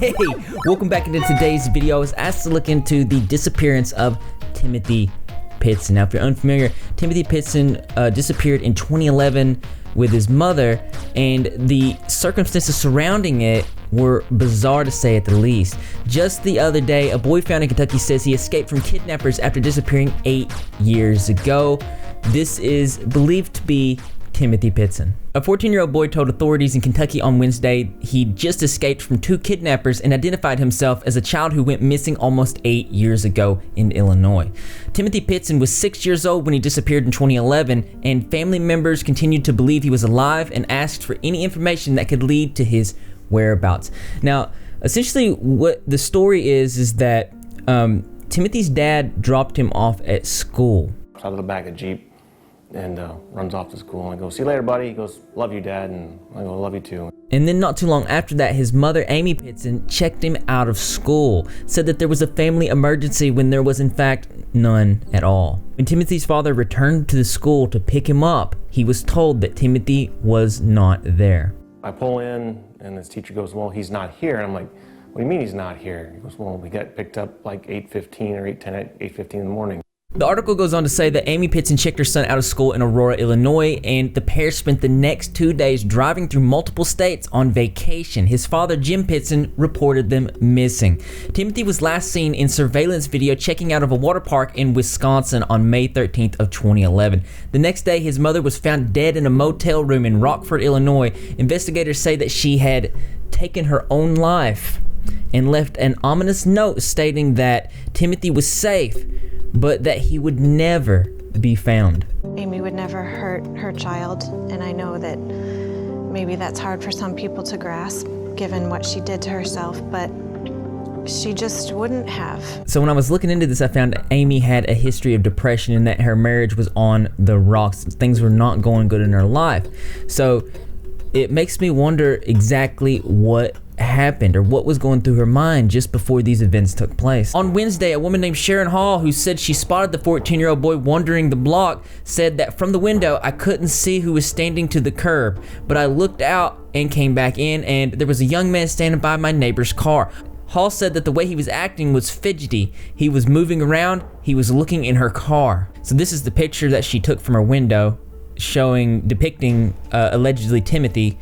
Hey, welcome back into today's video. I was asked to look into the disappearance of Timothy Pitson. Now, if you're unfamiliar, Timothy Pitson disappeared in 2011 with his mother, and the circumstances surrounding it were bizarre to say at the least. Just the other day, a boy found in Kentucky says he escaped from kidnappers after disappearing 8 years ago. This is believed to be Timothy Pitson. A 14-year-old boy told authorities in Kentucky on Wednesday he just escaped from 2 kidnappers and identified himself as a child who went missing almost 8 years ago in Illinois. Timothy Pitson was 6 years old when he disappeared in 2011, and family members continued to believe he was alive and asked for any information that could lead to his whereabouts. Now, essentially what the story is that Timothy's dad dropped him off at school. Out of the back of Jeep and runs off to school. I go, "See you later, buddy." He goes, "Love you, Dad." And I go, "Love you too." And then not too long after that, his mother, Amy Pitson, checked him out of school, said that there was a family emergency when there was in fact none at all. When Timothy's father returned to the school to pick him up, he was told that Timothy was not there. I pull in and his teacher goes, "Well, he's not here." And I'm like, "What do you mean he's not here?" He goes, "Well, we got picked up like 8:15 or 8:15 in the morning." The article goes on to say that Amy Pitson checked her son out of school in Aurora, Illinois, and the pair spent the next 2 days driving through multiple states on vacation. His father, Jim Pitson, reported them missing. Timothy was last seen in surveillance video checking out of a water park in Wisconsin on May 13th of 2011. The next day, his mother was found dead in a motel room in Rockford, Illinois. Investigators say that she had taken her own life and left an ominous note stating that Timothy was safe, but that he would never be found. Amy would never hurt her child, and I know that maybe that's hard for some people to grasp, given what she did to herself, but she just wouldn't have. So when I was looking into this, I found Amy had a history of depression and that her marriage was on the rocks. Things were not going good in her life. So it makes me wonder exactly what happened or what was going through her mind just before these events took place. On Wednesday, a woman named Sharon Hall, who said she spotted the 14-year-old boy wandering the block, said that from the window, "I couldn't see who was standing to the curb, but I looked out and came back in, and there was a young man standing by my neighbor's car." Hall said that the way he was acting was fidgety. He was moving around, he was looking in her car. So this is the picture that she took from her window, depicting allegedly Timothy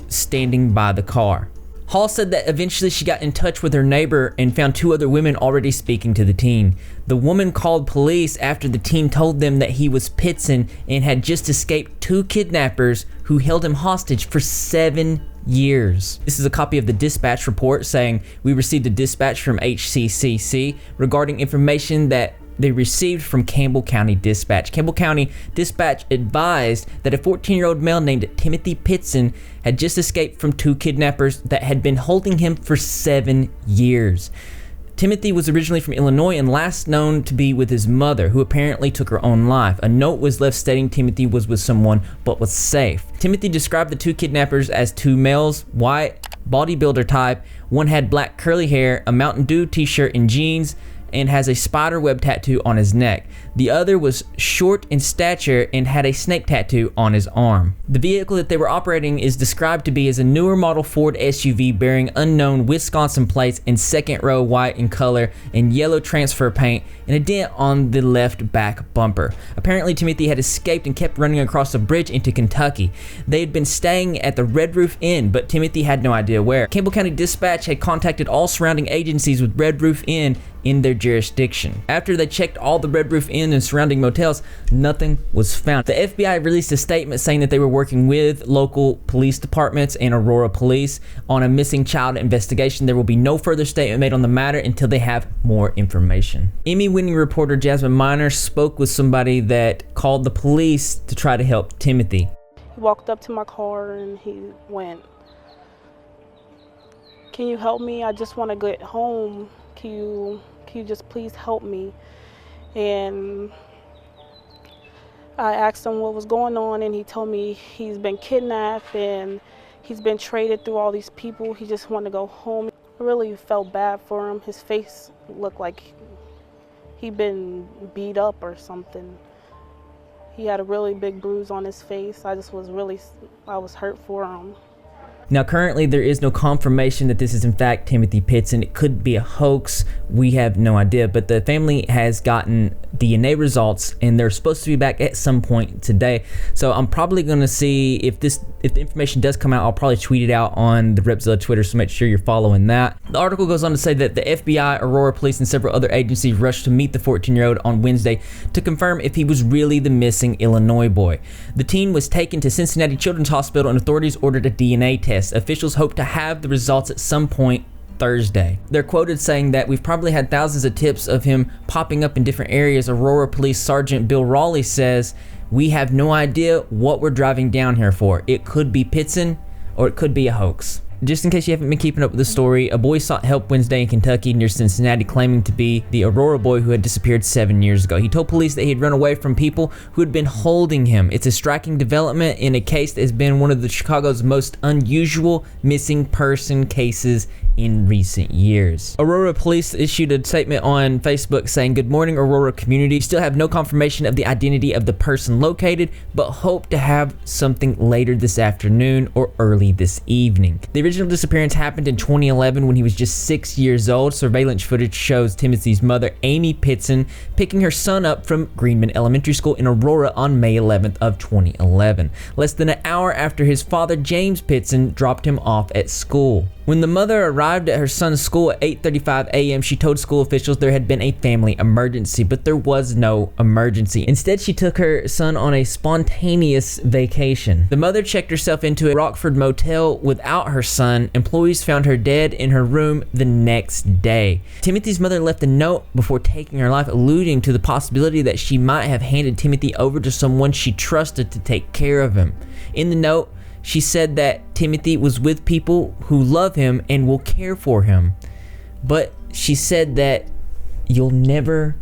standing by the car. Hall said that eventually she got in touch with her neighbor and found 2 other women already speaking to the teen. The woman called police after the teen told them that he was Pitson and had just escaped 2 kidnappers who held him hostage for 7 years. This is a copy of the dispatch report saying, "We received a dispatch from HCCC regarding information that they received from Campbell County Dispatch. Campbell County Dispatch advised that a 14-year-old male named Timothy Pitson had just escaped from 2 kidnappers that had been holding him for 7 years. Timothy was originally from Illinois and last known to be with his mother, who apparently took her own life. A note was left stating Timothy was with someone but was safe. Timothy described the 2 kidnappers as 2 males, white, bodybuilder type. One had black curly hair, a Mountain Dew t-shirt and jeans, and has a spider web tattoo on his neck. The other was short in stature and had a snake tattoo on his arm. The vehicle that they were operating is described to be as a newer model Ford SUV bearing unknown Wisconsin plates and second row white in color and yellow transfer paint and a dent on the left back bumper. Apparently Timothy had escaped and kept running across a bridge into Kentucky. They had been staying at the Red Roof Inn, but Timothy had no idea where. Campbell County Dispatch had contacted all surrounding agencies with Red Roof Inn in their jurisdiction. After they checked all the Red Roof Inn and surrounding motels, nothing was found. The FBI released a statement saying that they were working with local police departments and Aurora Police on a missing child investigation. There will be no further statement made on the matter until they have more information. Emmy-winning reporter Jasmine Miner spoke with somebody that called the police to try to help Timothy. He walked up to my car and he went, "Can you help me? I just want to get home. Can you just please help me?" And I asked him what was going on, and he told me he's been kidnapped and he's been traded through all these people. He just wanted to go home. I really felt bad for him. His face looked like he'd been beat up or something. He had a really big bruise on his face. I was hurt for him. Now, currently, there is no confirmation that this is in fact Timothy Pitson. It could be a hoax. We have no idea, but the family has gotten DNA results and they're supposed to be back at some point today. So I'm probably going to see if the information does come out, I'll probably tweet it out on the Repzilla Twitter, so make sure you're following that. The article goes on to say that the FBI, Aurora Police, and several other agencies rushed to meet the 14-year-old on Wednesday to confirm if he was really the missing Illinois boy. The teen was taken to Cincinnati Children's Hospital and authorities ordered a DNA test. Officials hope to have the results at some point Thursday. They're quoted saying that we've probably had thousands of tips of him popping up in different areas. Aurora Police Sergeant Bill Raleigh says, "We have no idea what we're driving down here for. It could be Pitson or it could be a hoax." Just in case you haven't been keeping up with the story, a boy sought help Wednesday in Kentucky near Cincinnati, claiming to be the Aurora boy who had disappeared 7 years ago. He told police that he had run away from people who had been holding him. It's a striking development in a case that has been one of the Chicago's most unusual missing person cases in recent years. Aurora Police issued a statement on Facebook saying, "Good morning, Aurora community. Still have no confirmation of the identity of the person located, but hope to have something later this afternoon or early this evening." The original disappearance happened in 2011 when he was just 6 years old. Surveillance footage shows Timothy's mother, Amy Pitson, picking her son up from Greenman Elementary School in Aurora on May 11th of 2011, less than an hour after his father, James Pitson, dropped him off at school. When the mother arrived at her son's school at 8:35 a.m., she told school officials there had been a family emergency, but there was no emergency. Instead, she took her son on a spontaneous vacation. The mother checked herself into a Rockford motel without her son. Employees found her dead in her room the next day. Timothy's mother left a note before taking her life, alluding to the possibility that she might have handed Timothy over to someone she trusted to take care of him. In the note, she said that Timothy was with people who love him and will care for him. But she said that you'll never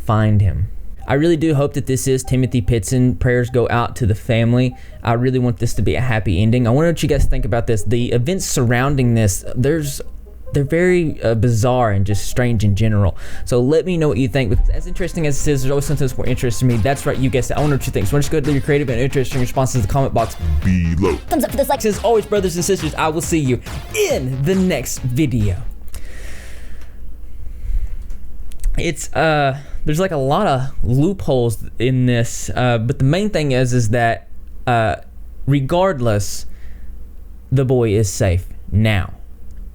find him. I really do hope that this is Timothy Pitson. Prayers go out to the family. I really want this to be a happy ending. I wonder what you guys think about this. The events surrounding this, they're very bizarre and just strange in general. So let me know what you think, because as interesting as it is, there's always something that's more interesting to me. That's right, you guessed it. I wonder what you think. So just go ahead and leave your creative and interesting responses in the comment box below. Thumbs up for this like. As always, brothers and sisters, I will see you in the next video. It's there's like a lot of loopholes in this, but the main thing is that regardless, the boy is safe now.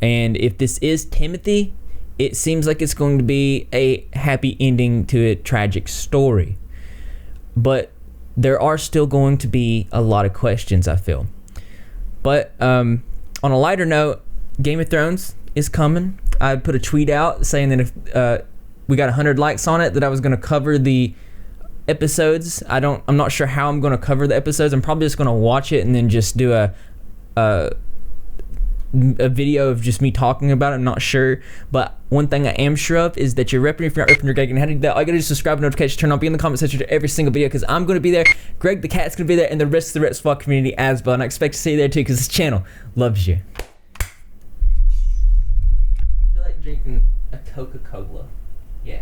And if this is Timothy, it seems like it's going to be a happy ending to a tragic story. But there are still going to be a lot of questions, I feel. But on a lighter note, Game of Thrones is coming. I put a tweet out saying that if we got 100 likes on it, that I was going to cover the episodes. I'm not sure how I'm going to cover the episodes. I'm probably just going to watch it and then just do a video of just me talking about it. I'm not sure, but one thing I am sure of is that you're repping. If you're not repping, you're Greg. And how to do that, all you gotta do is subscribe, notifications turn on, be in the comment section to every single video, because I'm gonna be there, Greg the cat's gonna be there, and the rest of the Rep Squad community as well. And I expect to see you there too, because this channel loves you. I feel like drinking a Coca-Cola. Yeah.